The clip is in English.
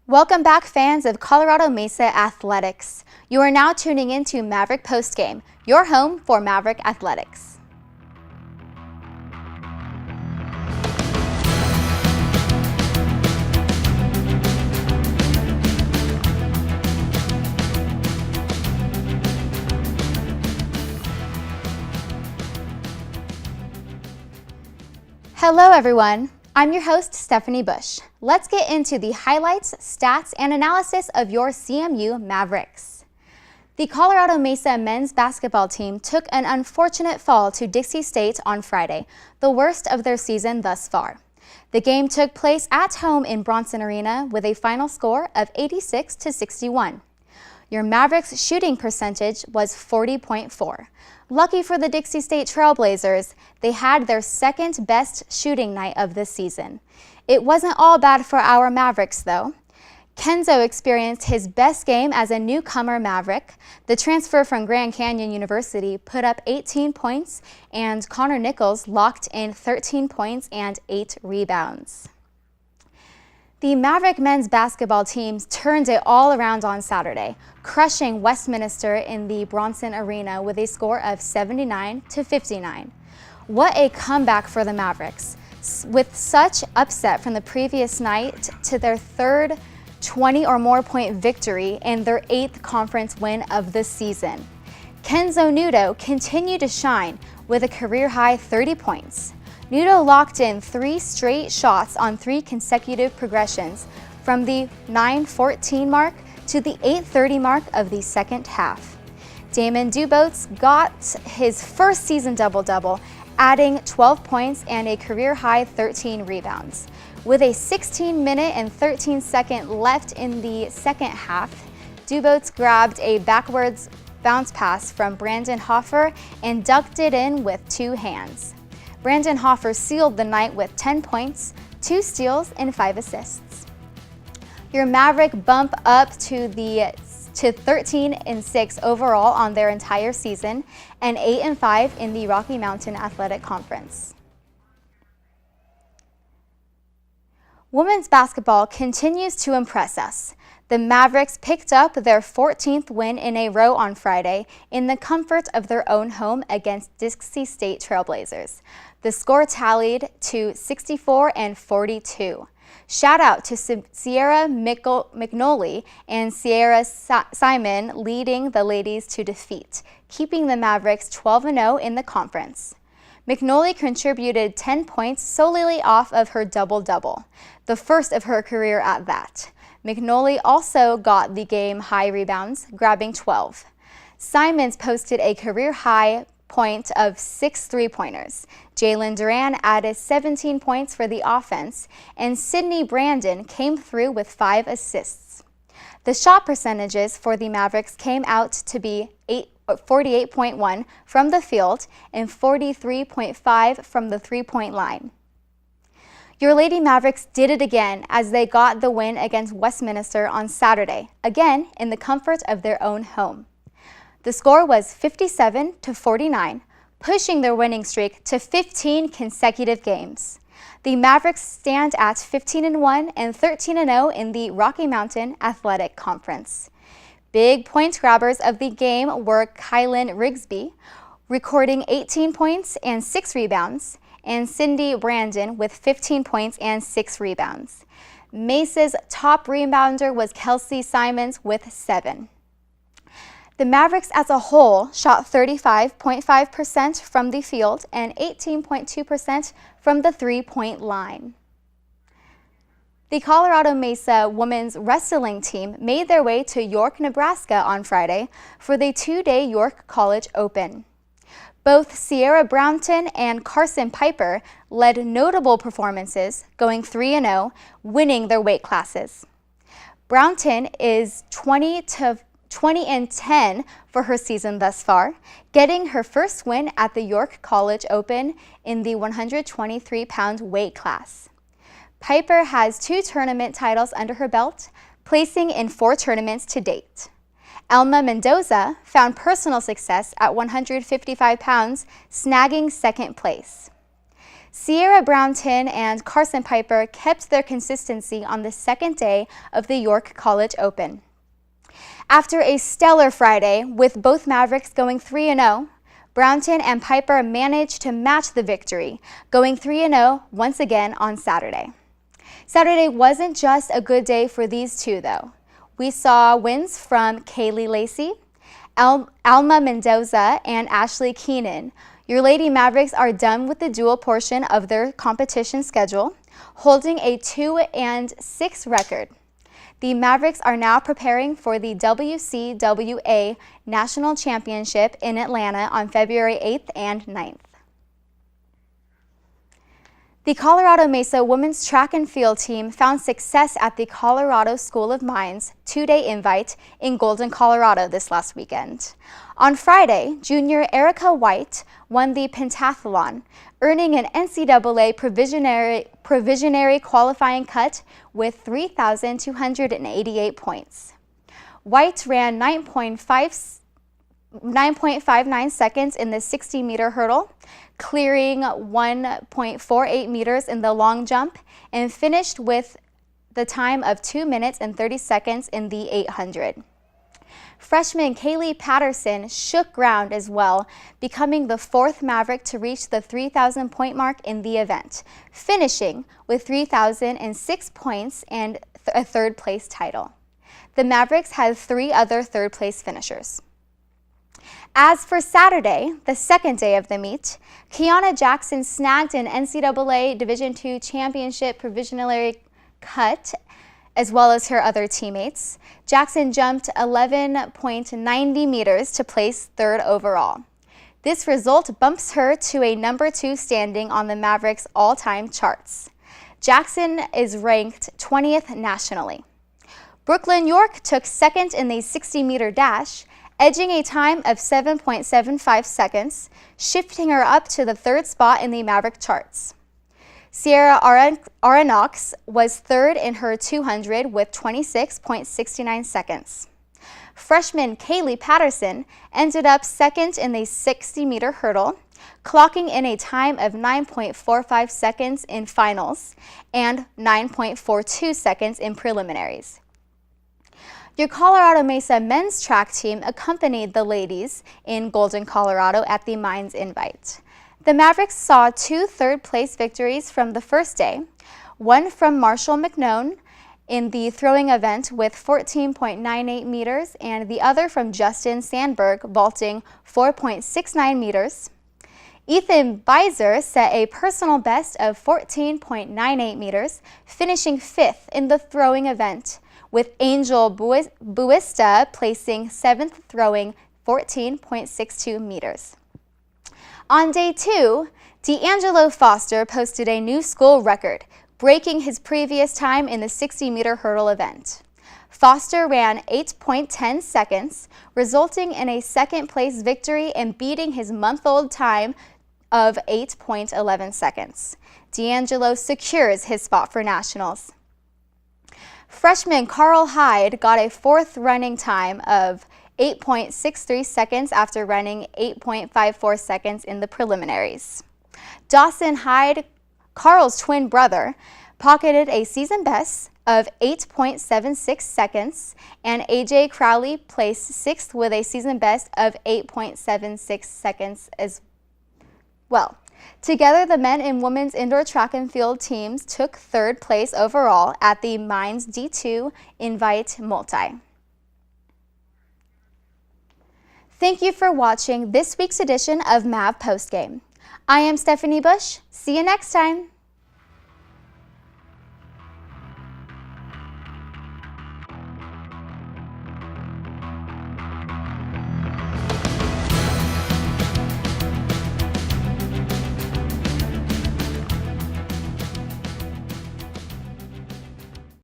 Welcome back, fans of Colorado Mesa Athletics. You are now tuning into Maverick Postgame, your home for Maverick Athletics. Hello, everyone. I'm your host, Stephanie Bush. Let's get into the highlights, stats, and analysis of your CMU Mavericks. The Colorado Mesa men's basketball team took an unfortunate fall to Dixie State on Friday, the worst of their season thus far. The game took place at home in Bronson Arena with a final score of 86-61. Your Mavericks' shooting percentage was 40.4. Lucky for the Dixie State Trailblazers, they had their second best shooting night of the season. It wasn't all bad for our Mavericks, though. Kenzo experienced his best game as a newcomer Maverick. The transfer from Grand Canyon University put up 18 points, and Connor Nichols locked in 13 points and 8 rebounds. The Maverick men's basketball teams turned it all around on Saturday, crushing Westminster in the Bronson Arena with a score of 79-59. What a comeback for the Mavericks, with such upset from the previous night to their third 20 or more point victory and their 8th conference win of the season. Kenzo Nudo continued to shine with a career-high 30 points. Nudo locked in 3 straight shots on 3 consecutive progressions from the 9:14 mark to the 8:30 mark of the second half. Damon Dubois got his first season double-double, adding 12 points and a career-high 13 rebounds. With a 16-minute and 13-second left in the second half, Dubois grabbed a backwards bounce pass from Brandon Hoffer and dunked it in with 2 hands. Brandon Hoffer sealed the night with 10 points, 2 steals, and 5 assists. Your Maverick bump up to 13-6 overall on their entire season and 8-5 in the Rocky Mountain Athletic Conference. Women's basketball continues to impress us. The Mavericks picked up their 14th win in a row on Friday in the comfort of their own home against Dixie State Trailblazers. The score tallied to 64-42. Shout out to Sierra McNolly and Sierra Simon leading the ladies to defeat, keeping the Mavericks 12-0 in the conference. McNolly contributed 10 points solely off of her double-double, the first of her career at that. McNolly also got the game-high rebounds, grabbing 12. Simons posted a career-high point of 6 three-pointers. Jalen Duran added 17 points for the offense, and Sydney Brandon came through with 5 assists. The shot percentages for the Mavericks came out to be 48.1 from the field and 43.5 from the three-point line. Your Lady Mavericks did it again as they got the win against Westminster on Saturday, again in the comfort of their own home. The score was 57-49, pushing their winning streak to 15 consecutive games. The Mavericks stand at 15-1 and 13-0 in the Rocky Mountain Athletic Conference. Big point grabbers of the game were Kylan Rigsby, recording 18 points and 6 rebounds, and Cindy Brandon with 15 points and 6 rebounds. Mesa's top rebounder was Kelsey Simons with 7. The Mavericks as a whole shot 35.5% from the field and 18.2% from the three-point line. The Colorado Mesa women's wrestling team made their way to York, Nebraska on Friday for the 2-day York College Open. Both Sierra Brownton and Carson Piper led notable performances, going 3-0, winning their weight classes. Brownton is 20-10 for her season thus far, getting her first win at the York College Open in the 123-pound weight class. Piper has 2 tournament titles under her belt, placing in 4 tournaments to date. Elma Mendoza found personal success at 155 pounds, snagging second place. Sierra Brownton and Carson Piper kept their consistency on the second day of the York College Open. After a stellar Friday, with both Mavericks going 3-0, Brownton and Piper managed to match the victory, going 3-0 once again on Saturday. Saturday wasn't just a good day for these two, though. We saw wins from Kaylee Lacey, Alma Mendoza, and Ashley Keenan. Your Lady Mavericks are done with the dual portion of their competition schedule, holding a 2-6 record. The Mavericks are now preparing for the WCWA National Championship in Atlanta on February 8th and 9th. The Colorado Mesa women's track and field team found success at the Colorado School of Mines two-day invite in Golden, Colorado this last weekend. On Friday, junior Erica White won the pentathlon, earning an NCAA provisionary qualifying cut with 3,288 points. White ran 9.59 seconds in the 60-meter hurdle, clearing 1.48 meters in the long jump, and finished with the time of 2 minutes and 30 seconds in the 800. Freshman Kaylee Patterson shook ground as well, becoming the fourth Maverick to reach the 3,000-point mark in the event, finishing with 3,006 points and a third-place title. The Mavericks had 3 other third-place finishers. As for Saturday, the second day of the meet, Kiana Jackson snagged an NCAA Division II championship provisionary cut, as well as her other teammates. Jackson jumped 11.90 meters to place third overall. This result bumps her to a number 2 standing on the Mavericks' all-time charts. Jackson is ranked 20th nationally. Brooklyn York took second in the 60-meter dash, edging a time of 7.75 seconds, shifting her up to the third spot in the Maverick charts. Sierra Arenox was third in her 200 with 26.69 seconds. Freshman Kaylee Patterson ended up second in the 60-meter hurdle, clocking in a time of 9.45 seconds in finals and 9.42 seconds in preliminaries. Your Colorado Mesa men's track team accompanied the ladies in Golden, Colorado at the Mines Invite. The Mavericks saw 2 third-place victories from the first day, one from Marshall McNone in the throwing event with 14.98 meters and the other from Justin Sandberg vaulting 4.69 meters. Ethan Beiser set a personal best of 14.98 meters, finishing 5th in the throwing event, with Angel Buista placing 7th, throwing 14.62 meters. On day 2, D'Angelo Foster posted a new school record, breaking his previous time in the 60-meter hurdle event. Foster ran 8.10 seconds, resulting in a second-place victory and beating his month-old time of 8.11 seconds. D'Angelo secures his spot for nationals. Freshman Carl Hyde got a 4th running time of 8.63 seconds after running 8.54 seconds in the preliminaries. Dawson Hyde, Carl's twin brother, pocketed a season best of 8.76 seconds, and AJ Crowley placed 6th with a season best of 8.76 seconds as well. Together, the men and women's indoor track and field teams took 3rd place overall at the Mines D2 Invite Multi. Thank you for watching this week's edition of Mav Postgame. I am Stephanie Bush. See you next time.